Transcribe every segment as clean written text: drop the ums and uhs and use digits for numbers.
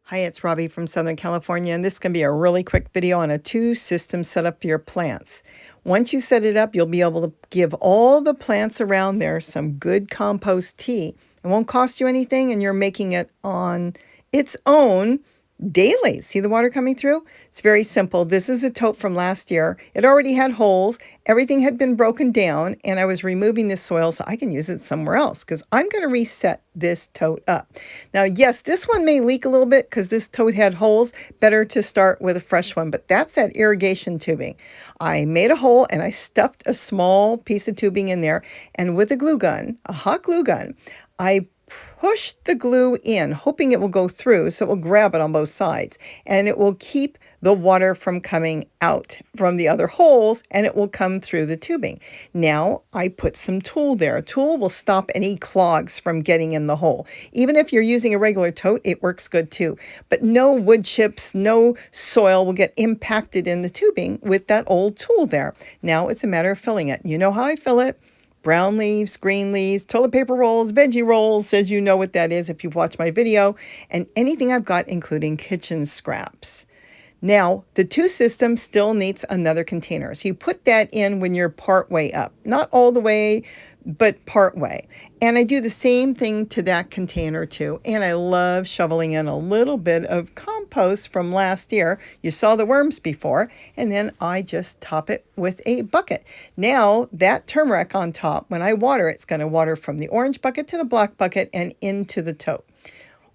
Hi, it's Robbie from Southern California, and this is going to be a really quick video on a two-system setup for your plants. Once you set it up, you'll be able to give all the plants around there some good compost tea. It won't cost you anything, and you're making it on its own daily. See the water coming through? It's very simple. This is a tote from last year. It already had holes. Everything had been broken down, and I was removing this soil so I can use it somewhere else because I'm going to reset this tote up. Now, yes, this one may leak a little bit because this tote had holes. Better to start with a fresh one, but that's that irrigation tubing. I made a hole and I stuffed a small piece of tubing in there, and with a glue gun, a hot glue gun, I push the glue in, hoping it will go through so it will grab it on both sides, and it will keep the water from coming out from the other holes, and it will come through the tubing. Now I put some tulle there. Tulle will stop any clogs from getting in the hole. Even if you're using a regular tote, it works good too. But no wood chips, no soil will get impacted in the tubing with that old tulle there. Now it's a matter of filling it. You know how I fill it. Brown leaves, green leaves, toilet paper rolls, veggie rolls, says you know what that is if you've watched my video, and anything I've got, including kitchen scraps. Now, the two system still needs another container. So you put that in when you're part way up. Not all the way, but part way. And I do the same thing to that container too. And I love shoveling in a little bit of compost from last year. You saw the worms before. And then I just top it with a bucket. Now, that turmeric on top, when I water, it's going to water from the orange bucket to the black bucket and into the tote.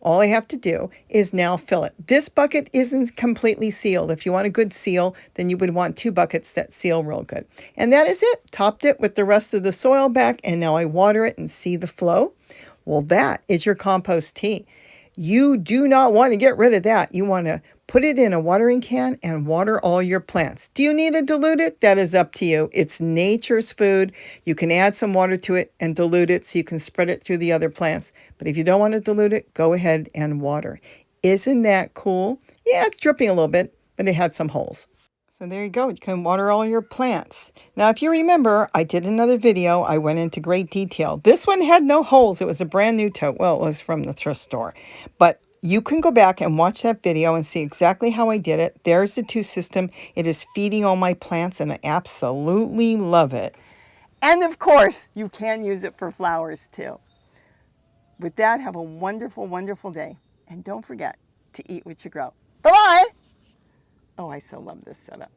All I have to do is now fill it. This bucket isn't completely sealed. If you want a good seal, then you would want two buckets that seal real good. And that is it. Topped it with the rest of the soil back, and now I water it and see the flow. Well, that is your compost tea. You do not want to get rid of that. You want to put it in a watering can and water all your plants. Do you need to dilute it? That is up to you. It's nature's food. You can add some water to it and dilute it so you can spread it through the other plants. But if you don't want to dilute it, go ahead and water. Isn't that cool? Yeah, it's dripping a little bit, but it had some holes. So there you go. You can water all your plants. Now, if you remember, I did another video. I went into great detail. This one had no holes. It was a brand new tote. Well, it was from the thrift store. But you can go back and watch that video and see exactly how I did it. There's the two system. It is feeding all my plants, and I absolutely love it. And of course, you can use it for flowers too. With that, have a wonderful, wonderful day. And don't forget to eat what you grow. Bye-bye. Oh, I so love this setup.